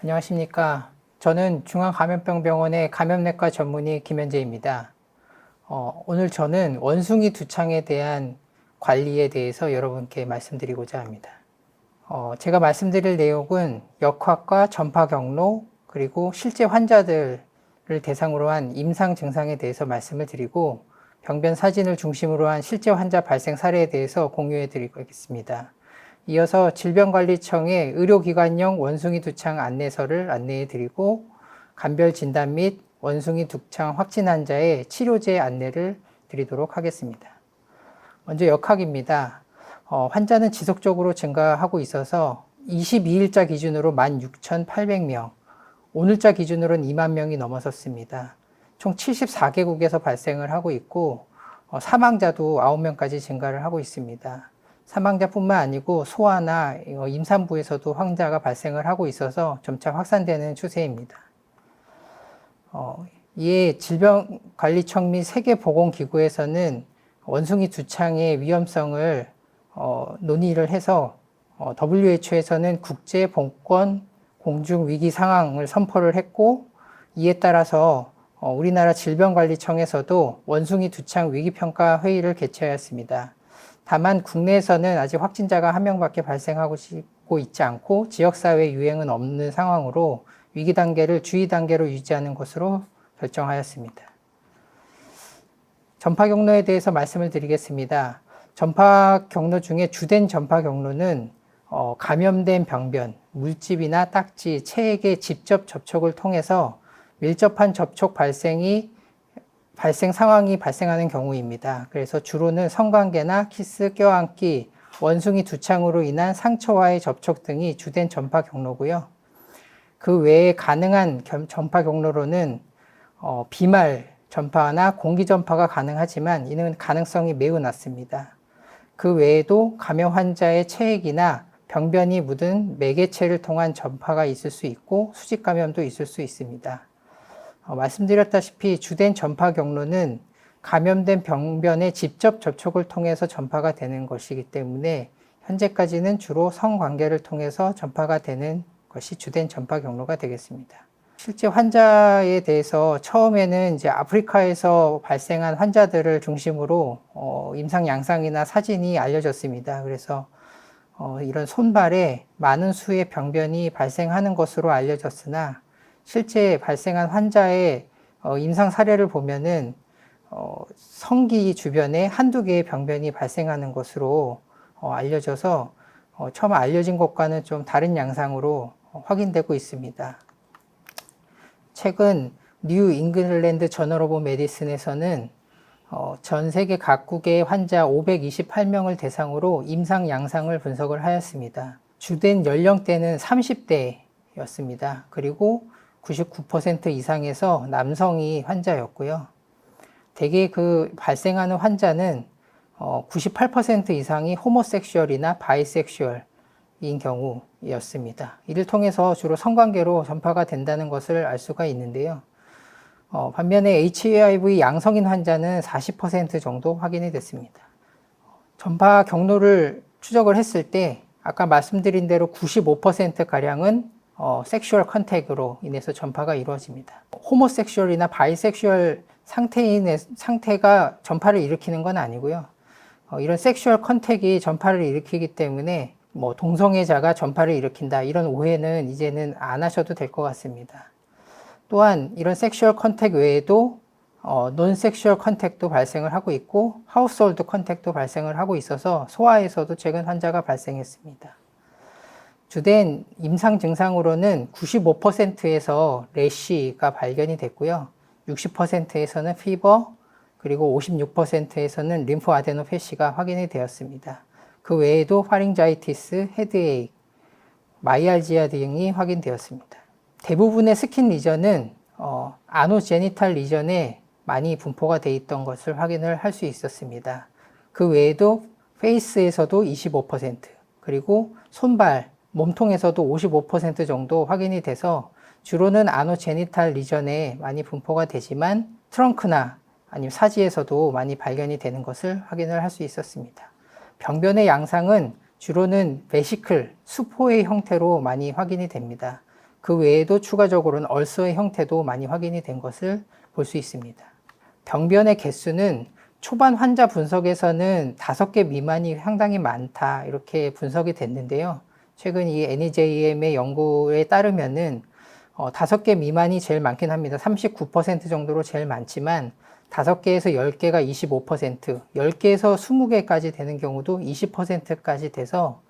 안녕하십니까. 저는 중앙감염병병원의 감염내과 전문의 김현재입니다. 오늘 저는 원숭이 두창에 대한 관리에 대해서 여러분께 말씀드리고자 합니다. 제가 말씀드릴 내용은 역학과 전파 경로 그리고 실제 환자들을 대상으로 한 임상 증상에 대해서 말씀을 드리고 병변 사진을 중심으로 한 실제 환자 발생 사례에 대해서 공유해 드리겠습니다. 이어서 질병관리청의 의료기관용 원숭이 두창 안내서를 안내해 드리고 간별 진단 및 원숭이 두창 확진 환자의 치료제 안내를 드리도록 하겠습니다. 먼저 역학입니다. 환자는 지속적으로 증가하고 있어서 22일자 기준으로 16,800명, 오늘자 기준으로는 2만 명이 넘어섰습니다. 총 74개국에서 발생을 하고 있고 사망자도 9명까지 증가를 하고 있습니다. 사망자뿐만 아니고 소아나 임산부에서도 환자가 발생을 하고 있어서 점차 확산되는 추세입니다. 이에 질병관리청 및 세계보건기구에서는 원숭이 두창의 위험성을 논의를 해서 WHO에서는 국제보건 공중위기 상황을 선포를 했고, 이에 따라서 우리나라 질병관리청에서도 원숭이 두창 위기평가 회의를 개최하였습니다. 다만 국내에서는 아직 확진자가 1명밖에 발생하고 있지 않고 지역사회 유행은 없는 상황으로 위기 단계를 주의 단계로 유지하는 것으로 결정하였습니다. 전파 경로에 대해서 말씀을 드리겠습니다. 전파 경로 중에 주된 전파 경로는 감염된 병변, 물집이나 딱지, 체액의 직접 접촉을 통해서 밀접한 접촉 발생 상황이 발생하는 경우입니다. 그래서 주로는 성관계나 키스, 껴안기, 원숭이 두창으로 인한 상처와의 접촉 등이 주된 전파 경로고요. 그 외에 가능한 전파 경로로는 비말 전파나 공기 전파가 가능하지만 이는 가능성이 매우 낮습니다. 그 외에도 감염 환자의 체액이나 병변이 묻은 매개체를 통한 전파가 있을 수 있고 수직 감염도 있을 수 있습니다. 말씀드렸다시피 주된 전파 경로는 감염된 병변의 직접 접촉을 통해서 전파가 되는 것이기 때문에 현재까지는 주로 성관계를 통해서 전파가 되는 것이 주된 전파 경로가 되겠습니다. 실제 환자에 대해서 처음에는 이제 아프리카에서 발생한 환자들을 중심으로 임상 양상이나 사진이 알려졌습니다. 그래서 이런 손발에 많은 수의 병변이 발생하는 것으로 알려졌으나 실제 발생한 환자의 임상 사례를 보면은 성기 주변에 한두 개의 병변이 발생하는 것으로 알려져서 처음 알려진 것과는 좀 다른 양상으로 확인되고 있습니다. 최근 뉴 잉글랜드 저널 오브 메디슨에서는 전 세계 각국의 환자 528명을 대상으로 임상 양상을 분석을 하였습니다. 주된 연령대는 30대였습니다. 그리고 99% 이상에서 남성이 환자였고요. 대개 그 발생하는 환자는 98% 이상이 호모섹슈얼이나 바이섹슈얼인 경우였습니다. 이를 통해서 주로 성관계로 전파가 된다는 것을 알 수가 있는데요. 반면에 HIV 양성인 환자는 40% 정도 확인이 됐습니다. 전파 경로를 추적을 했을 때 아까 말씀드린 대로 95%가량은 섹슈얼 컨택으로 인해서 전파가 이루어집니다. 호모섹슈얼이나 바이섹슈얼 상태가 전파를 일으키는 건 아니고요. 이런 섹슈얼 컨택이 전파를 일으키기 때문에 동성애자가 전파를 일으킨다 이런 오해는 이제는 안 하셔도 될 것 같습니다. 또한 이런 섹슈얼 컨택 외에도 논 섹슈얼 컨택도 발생을 하고 있고 하우스홀드 컨택도 발생을 하고 있어서 소아에서도 최근 환자가 발생했습니다. 주된 임상 증상으로는 95%에서 래쉬가 발견이 됐고요. 60%에서는 피버, 그리고 56%에서는 림프 아데노패시가 확인이 되었습니다. 그 외에도 파링자이티스, 헤드에이크, 마이알지아 등이 확인되었습니다. 대부분의 스킨 리전은 아노제니탈 리전에 많이 분포가 되어 있던 것을 확인을 할 수 있었습니다. 그 외에도 페이스에서도 25%, 그리고 손발, 몸통에서도 55% 정도 확인이 돼서 주로는 아노제니탈 리전에 많이 분포가 되지만 트렁크나 아니면 사지에서도 많이 발견이 되는 것을 확인을 할 수 있었습니다. 병변의 양상은 주로는 베시클, 수포의 형태로 많이 확인이 됩니다. 그 외에도 추가적으로는 얼서의 형태도 많이 확인이 된 것을 볼 수 있습니다. 병변의 개수는 초반 환자 분석에서는 5개 미만이 상당히 많다 이렇게 분석이 됐는데요. 최근 이 NEJM의 연구에 따르면은 5개 미만이 제일 많긴 합니다. 39% 정도로 제일 많지만 5개에서 10개가 25%, 10개에서 20개까지 되는 경우도 20%까지 돼서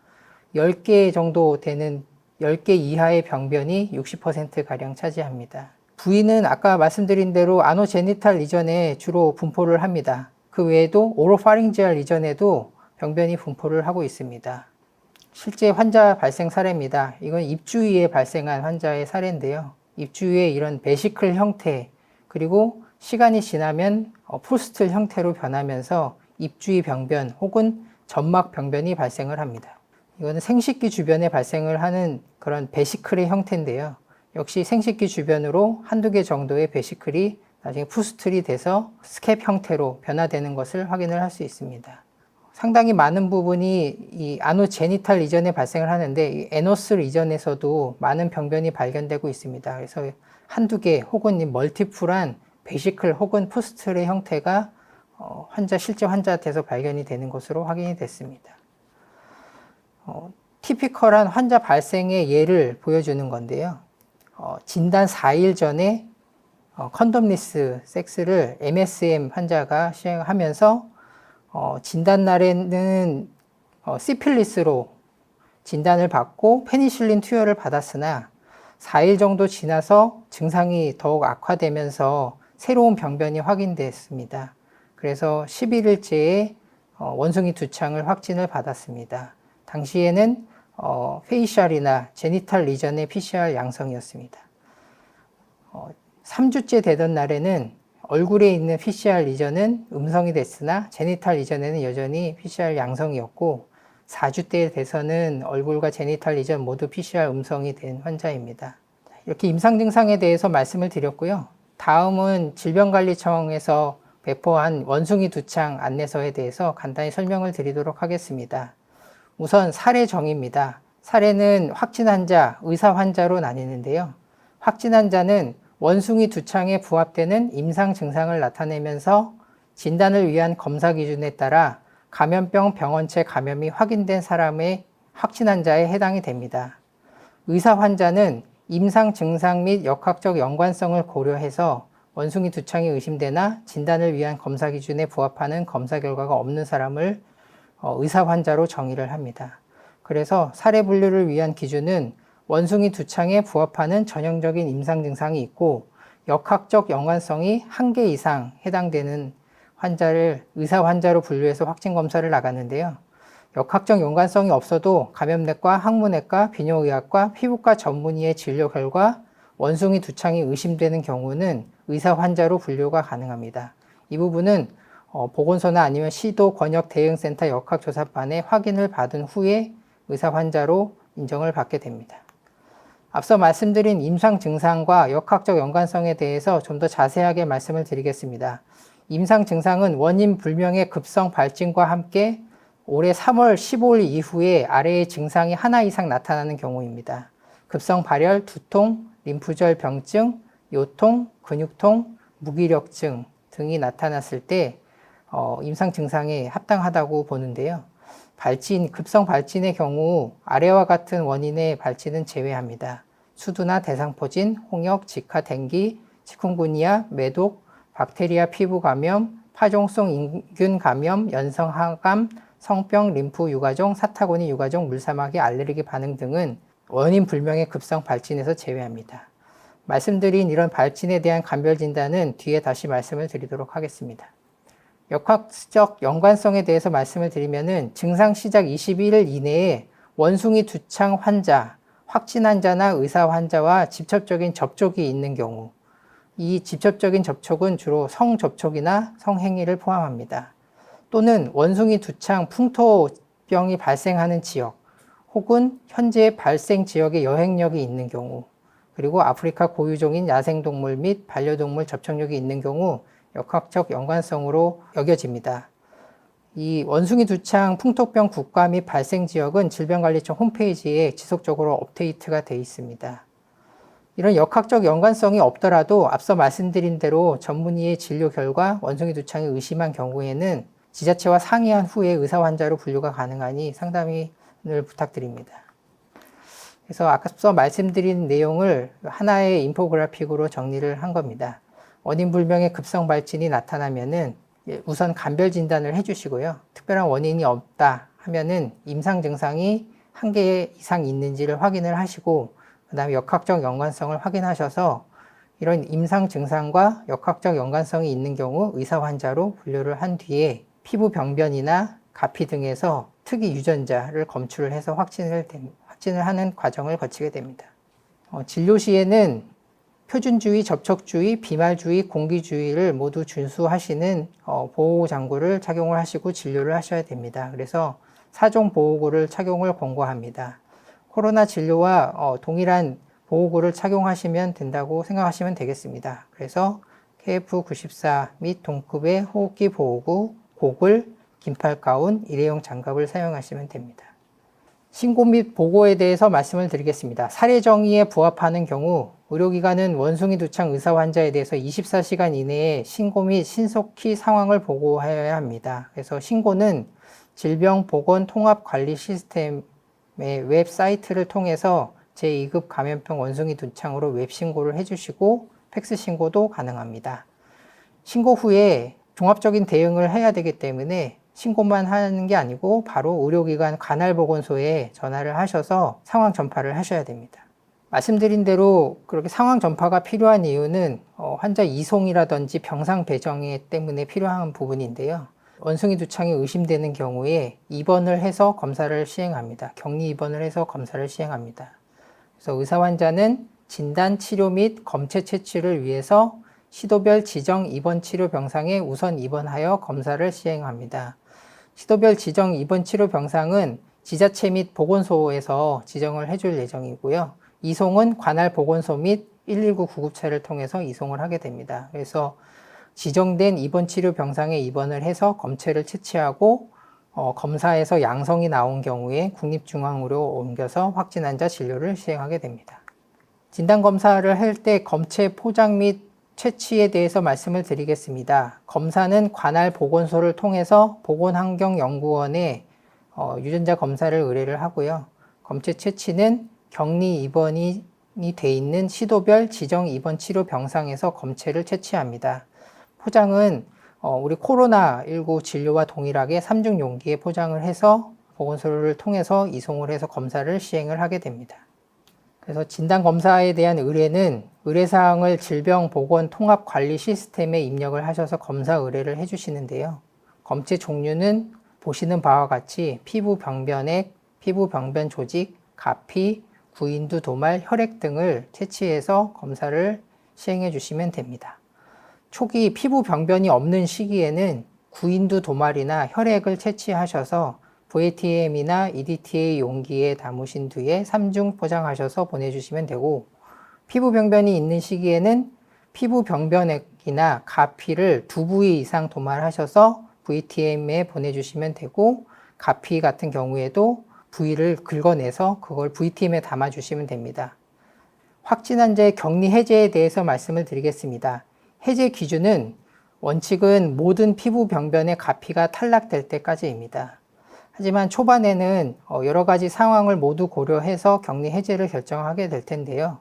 10개 정도 되는 10개 이하의 병변이 60%가량 차지합니다. 부위는 아까 말씀드린 대로 아노제니탈 리전에 주로 분포를 합니다. 그 외에도 오로파링지알 리전에도 병변이 분포를 하고 있습니다. 실제 환자 발생 사례입니다. 이건 입주위에 발생한 환자의 사례인데요. 입주위에 이런 베시클 형태, 그리고 시간이 지나면 푸스틀 형태로 변하면서 입주위 병변 혹은 점막 병변이 발생을 합니다. 이거는 생식기 주변에 발생을 하는 그런 베시클의 형태인데요. 역시 생식기 주변으로 한두 개 정도의 베시클이 나중에 푸스틀이 돼서 스캡 형태로 변화되는 것을 확인을 할 수 있습니다. 상당히 많은 부분이 이 아노제니탈 리전에 발생을 하는데 이 에노스 리전에서도 많은 병변이 발견되고 있습니다. 그래서 한두 개 혹은 이 멀티플한 베시클 혹은 푸스틀의 형태가 실제 환자한테서 발견이 되는 것으로 확인이 됐습니다. 티피컬한 환자 발생의 예를 보여주는 건데요. 진단 4일 전에 컨돔리스 섹스를 MSM 환자가 시행하면서 진단 날에는 시필리스로 진단을 받고 페니실린 투여를 받았으나 4일 정도 지나서 증상이 더욱 악화되면서 새로운 병변이 확인됐습니다. 그래서 11일째에 원숭이 두창을 확진을 받았습니다. 당시에는 페이셜이나 제니탈 리전의 PCR 양성이었습니다. 3주째 되던 날에는 얼굴에 있는 PCR 리전은 음성이 됐으나 제니탈 리전에는 여전히 PCR 양성이었고 4주째 돼서는 얼굴과 제니탈 리전 모두 PCR 음성이 된 환자입니다. 이렇게 임상 증상에 대해서 말씀을 드렸고요. 다음은 질병관리청에서 배포한 원숭이 두창 안내서에 대해서 간단히 설명을 드리도록 하겠습니다. 우선 사례 정의입니다. 사례는 확진 환자, 의사 환자로 나뉘는데요. 확진 환자는 원숭이 두창에 부합되는 임상 증상을 나타내면서 진단을 위한 검사 기준에 따라 감염병 병원체 감염이 확인된 사람의 확진 환자에 해당이 됩니다. 의사 환자는 임상 증상 및 역학적 연관성을 고려해서 원숭이 두창이 의심되나 진단을 위한 검사 기준에 부합하는 검사 결과가 없는 사람을 의사 환자로 정의를 합니다. 그래서 사례 분류를 위한 기준은 원숭이 두창에 부합하는 전형적인 임상 증상이 있고 역학적 연관성이 1개 이상 해당되는 환자를 의사 환자로 분류해서 확진 검사를 나가는데요. 역학적 연관성이 없어도 감염내과, 항문외과, 비뇨의학과, 피부과 전문의의 진료 결과 원숭이 두창이 의심되는 경우는 의사 환자로 분류가 가능합니다. 이 부분은 보건소나 아니면 시도 권역 대응센터 역학조사반에 확인을 받은 후에 의사 환자로 인정을 받게 됩니다. 앞서 말씀드린 임상 증상과 역학적 연관성에 대해서 좀 더 자세하게 말씀을 드리겠습니다. 임상 증상은 원인 불명의 급성 발진과 함께 올해 3월 15일 이후에 아래의 증상이 하나 이상 나타나는 경우입니다. 급성 발열, 두통, 림프절 병증, 요통, 근육통, 무기력증 등이 나타났을 때 임상 증상에 합당하다고 보는데요. 급성 발진의 경우 아래와 같은 원인의 발진은 제외합니다. 수두나 대상포진, 홍역, 지카, 댕기, 치kun구니아, 매독, 박테리아 피부 감염, 파종성 인균 감염, 연성 항암, 성병, 림프 유가종, 사타구니 유가종, 물사마귀 알레르기 반응 등은 원인 불명의 급성 발진에서 제외합니다. 말씀드린 이런 발진에 대한 감별 진단은 뒤에 다시 말씀을 드리도록 하겠습니다. 역학적 연관성에 대해서 말씀을 드리면은 증상 시작 21일 이내에 원숭이 두창 환자, 확진 환자나 의사 환자와 직접적인 접촉이 있는 경우, 이 직접적인 접촉은 주로 성접촉이나 성행위를 포함합니다. 또는 원숭이 두창 풍토병이 발생하는 지역, 혹은 현재 발생 지역에 여행력이 있는 경우, 그리고 아프리카 고유종인 야생동물 및 반려동물 접촉력이 있는 경우 역학적 연관성으로 여겨집니다. 이 원숭이 두창 풍토병 국가 및 발생 지역은 질병관리청 홈페이지에 지속적으로 업데이트가 되어 있습니다. 이런 역학적 연관성이 없더라도 앞서 말씀드린 대로 전문의의 진료 결과 원숭이 두창이 의심한 경우에는 지자체와 상의한 후에 의사 환자로 분류가 가능하니 상담을 부탁드립니다. 그래서 앞서 말씀드린 내용을 하나의 인포그래픽으로 정리를 한 겁니다. 원인 불명의 급성 발진이 나타나면은 우선 간별 진단을 해주시고요. 특별한 원인이 없다 하면은 임상 증상이 한 개 이상 있는지를 확인을 하시고, 그 다음에 역학적 연관성을 확인하셔서 이런 임상 증상과 역학적 연관성이 있는 경우 의사 환자로 분류를 한 뒤에 피부 병변이나 가피 등에서 특이 유전자를 검출을 해서 확진을 하는 과정을 거치게 됩니다. 진료 시에는 표준주의, 접촉주의, 비말주의, 공기주의를 모두 준수하시는 보호장구를 착용을 하시고 진료를 하셔야 됩니다. 그래서 4종 보호구를 착용을 권고합니다. 코로나 진료와 동일한 보호구를 착용하시면 된다고 생각하시면 되겠습니다. 그래서 KF94 및 동급의 호흡기 보호구, 고글, 긴팔 가운, 일회용 장갑을 사용하시면 됩니다. 신고 및 보고에 대해서 말씀을 드리겠습니다. 사례 정의에 부합하는 경우 의료기관은 원숭이 두창 의사 환자에 대해서 24시간 이내에 신고 및 신속히 상황을 보고해야 합니다. 그래서 신고는 질병보건통합관리 시스템의 웹사이트를 통해서 제2급 감염병 원숭이 두창으로 웹신고를 해주시고 팩스 신고도 가능합니다. 신고 후에 종합적인 대응을 해야 되기 때문에 신고만 하는 게 아니고 바로 의료기관 관할보건소에 전화를 하셔서 상황 전파를 하셔야 됩니다. 말씀드린 대로 그렇게 상황 전파가 필요한 이유는 환자 이송이라든지 병상 배정 때문에 필요한 부분인데요. 원숭이 두창이 의심되는 경우에 입원을 해서 검사를 시행합니다. 격리 입원을 해서 검사를 시행합니다. 그래서 의사 환자는 진단, 치료 및 검체 채취를 위해서 시도별 지정 입원 치료 병상에 우선 입원하여 검사를 시행합니다. 시도별 지정 입원 치료 병상은 지자체 및 보건소에서 지정을 해줄 예정이고요. 이송은 관할 보건소 및 119 구급차를 통해서 이송을 하게 됩니다. 그래서 지정된 입원 치료 병상에 입원을 해서 검체를 채취하고 검사에서 양성이 나온 경우에 국립중앙으로 옮겨서 확진 환자 진료를 시행하게 됩니다. 진단검사를 할 때 검체 포장 및 채취에 대해서 말씀을 드리겠습니다. 검사는 관할 보건소를 통해서 보건환경연구원에 유전자 검사를 의뢰를 하고요. 검체 채취는 격리 입원이 돼 있는 시도별 지정 입원 치료 병상에서 검체를 채취합니다. 포장은 우리 코로나19 진료와 동일하게 3중 용기에 포장을 해서 보건소를 통해서 이송을 해서 검사를 시행을 하게 됩니다. 그래서 진단검사에 대한 의뢰는 의뢰사항을 질병보건통합관리 시스템에 입력을 하셔서 검사 의뢰를 해주시는데요. 검체 종류는 보시는 바와 같이 피부 병변액, 피부 병변 조직, 가피, 구인두 도말, 혈액 등을 채취해서 검사를 시행해 주시면 됩니다. 초기 피부 병변이 없는 시기에는 구인두 도말이나 혈액을 채취하셔서 VATM이나 EDTA 용기에 담으신 뒤에 3중 포장하셔서 보내주시면 되고, 피부 병변이 있는 시기에는 피부 병변액이나 가피를 2부위 이상 도말하셔서 VTM에 보내주시면 되고, 가피 같은 경우에도 부위를 긁어내서 그걸 VTM에 담아주시면 됩니다. 확진 환자의 격리 해제에 대해서 말씀을 드리겠습니다. 해제 기준은 원칙은 모든 피부 병변의 가피가 탈락될 때까지입니다. 하지만 초반에는 여러 가지 상황을 모두 고려해서 격리 해제를 결정하게 될 텐데요.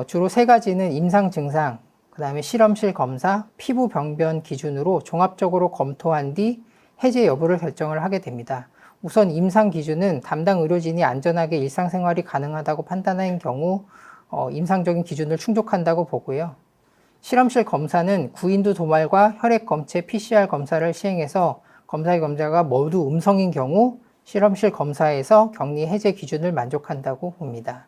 주로 3가지는 임상 증상, 그 다음에 실험실 검사, 피부 병변 기준으로 종합적으로 검토한 뒤 해제 여부를 결정을 하게 됩니다. 우선 임상 기준은 담당 의료진이 안전하게 일상생활이 가능하다고 판단한 경우 임상적인 기준을 충족한다고 보고요. 실험실 검사는 구인두 도말과 혈액 검체 PCR 검사를 시행해서 검사의 검사가 모두 음성인 경우 실험실 검사에서 격리 해제 기준을 만족한다고 봅니다.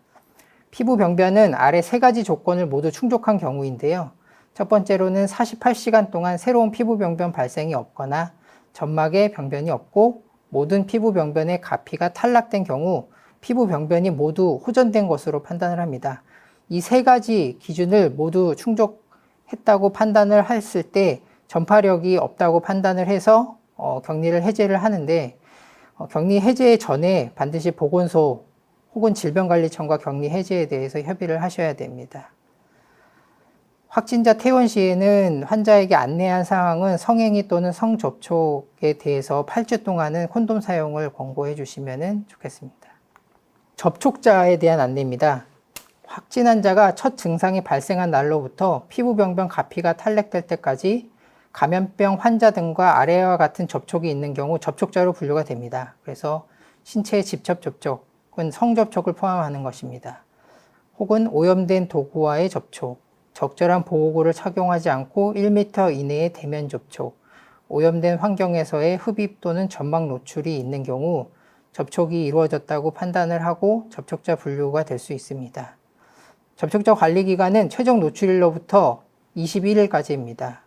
피부 병변은 아래 3가지 조건을 모두 충족한 경우인데요. 첫 번째로는 48시간 동안 새로운 피부 병변 발생이 없거나 점막에 병변이 없고 모든 피부 병변의 가피가 탈락된 경우 피부 병변이 모두 호전된 것으로 판단을 합니다. 이 3가지 기준을 모두 충족했다고 판단을 했을 때 전파력이 없다고 판단을 해서 격리를 해제를 하는데, 격리 해제 전에 반드시 보건소 혹은 질병관리청과 격리 해제에 대해서 협의를 하셔야 됩니다. 확진자 퇴원 시에는 환자에게 안내한 사항은 성행위 또는 성접촉에 대해서 8주 동안은 콘돔 사용을 권고해 주시면 좋겠습니다. 접촉자에 대한 안내입니다. 확진 환자가 첫 증상이 발생한 날로부터 피부병변 가피가 탈락될 때까지 감염병 환자 등과 아래와 같은 접촉이 있는 경우 접촉자로 분류가 됩니다. 그래서 신체의 직접 접촉은 성접촉을 포함하는 것입니다. 혹은 오염된 도구와의 접촉, 적절한 보호구를 착용하지 않고 1m 이내의 대면 접촉, 오염된 환경에서의 흡입 또는 점막 노출이 있는 경우 접촉이 이루어졌다고 판단을 하고 접촉자 분류가 될 수 있습니다. 접촉자 관리 기간은 최종 노출일로부터 21일까지입니다.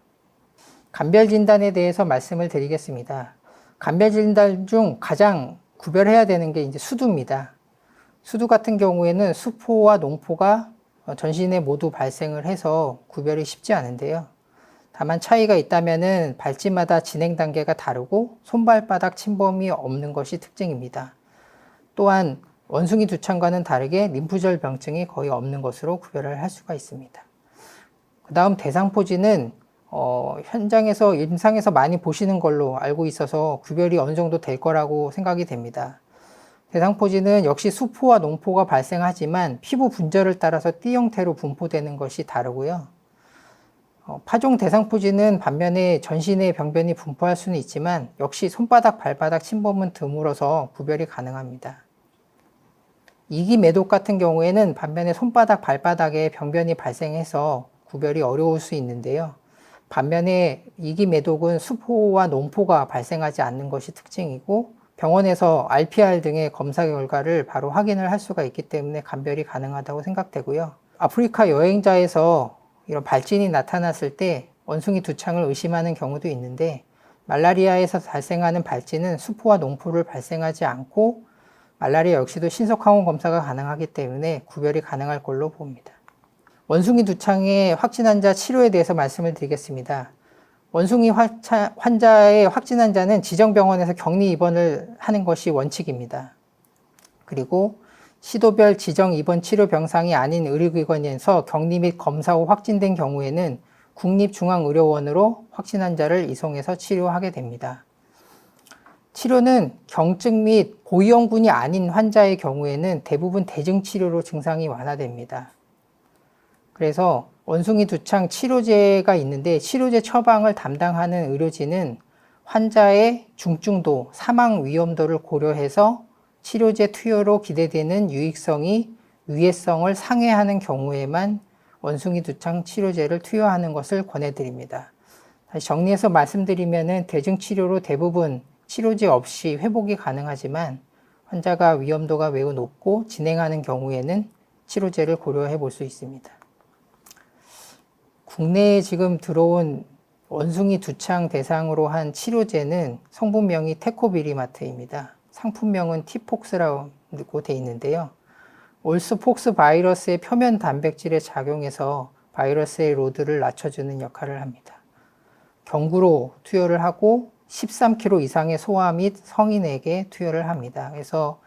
감별 진단에 대해서 말씀을 드리겠습니다. 감별 진단 중 가장 구별해야 되는 게 이제 수두입니다. 수두 같은 경우에는 수포와 농포가 전신에 모두 발생을 해서 구별이 쉽지 않은데요. 다만 차이가 있다면은 발진마다 진행 단계가 다르고 손발바닥 침범이 없는 것이 특징입니다. 또한 원숭이 두창과는 다르게 림프절 병증이 거의 없는 것으로 구별을 할 수가 있습니다. 그 다음 대상포진은 현장에서 임상에서 많이 보시는 걸로 알고 있어서 구별이 어느 정도 될 거라고 생각이 됩니다. 대상포진은 역시 수포와 농포가 발생하지만 피부 분절을 따라서 띠 형태로 분포되는 것이 다르고요. 파종 대상포진은 반면에 전신에 병변이 분포할 수는 있지만 역시 손바닥, 발바닥 침범은 드물어서 구별이 가능합니다. 이기 매독 같은 경우에는 반면에 손바닥, 발바닥에 병변이 발생해서 구별이 어려울 수 있는데요. 반면에 이기 매독은 수포와 농포가 발생하지 않는 것이 특징이고 병원에서 RPR 등의 검사 결과를 바로 확인을 할 수가 있기 때문에 감별이 가능하다고 생각되고요. 아프리카 여행자에서 이런 발진이 나타났을 때 원숭이 두창을 의심하는 경우도 있는데 말라리아에서 발생하는 발진은 수포와 농포를 발생하지 않고 말라리아 역시도 신속 항원 검사가 가능하기 때문에 구별이 가능할 걸로 봅니다. 원숭이 두창의 확진 환자 치료에 대해서 말씀을 드리겠습니다. 원숭이 환자의 확진 환자는 지정병원에서 격리 입원을 하는 것이 원칙입니다. 그리고 시도별 지정 입원 치료 병상이 아닌 의료기관에서 격리 및 검사 후 확진된 경우에는 국립중앙의료원으로 확진 환자를 이송해서 치료하게 됩니다. 치료는 경증 및 고위험군이 아닌 환자의 경우에는 대부분 대증치료로 증상이 완화됩니다. 그래서 원숭이 두창 치료제가 있는데 치료제 처방을 담당하는 의료진은 환자의 중증도, 사망 위험도를 고려해서 치료제 투여로 기대되는 유익성이 위해성을 상회하는 경우에만 원숭이 두창 치료제를 투여하는 것을 권해드립니다. 다시 정리해서 말씀드리면 대증치료로 대부분 치료제 없이 회복이 가능하지만 환자가 위험도가 매우 높고 진행하는 경우에는 치료제를 고려해 볼 수 있습니다. 국내에 지금 들어온 원숭이 두창 대상으로 한 치료제는 성분명이 테코비리마트입니다. 상품명은 티폭스라고 되어 있는데요. 올스폭스 바이러스의 표면 단백질에 작용해서 바이러스의 로드를 낮춰주는 역할을 합니다. 경구로 투여를 하고 13kg 이상의 소아 및 성인에게 투여를 합니다. 그래서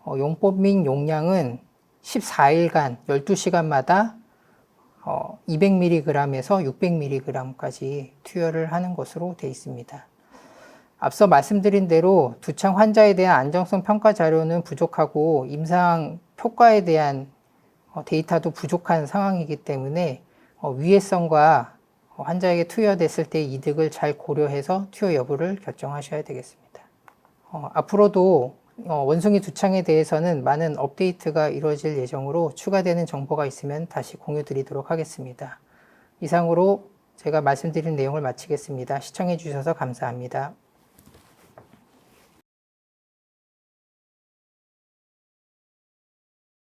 용법 및 용량은 14일간 12시간마다 200mg에서 600mg까지 투여를 하는 것으로 되어 있습니다. 앞서 말씀드린 대로 두창 환자에 대한 안정성 평가 자료는 부족하고 임상 효과에 대한 데이터도 부족한 상황이기 때문에 위해성과 환자에게 투여됐을 때의 이득을 잘 고려해서 투여 여부를 결정하셔야 되겠습니다. 앞으로도 원숭이 두창에 대해서는 많은 업데이트가 이루어질 예정으로 추가되는 정보가 있으면 다시 공유 드리도록 하겠습니다. 이상으로 제가 말씀드린 내용을 마치겠습니다. 시청해 주셔서 감사합니다.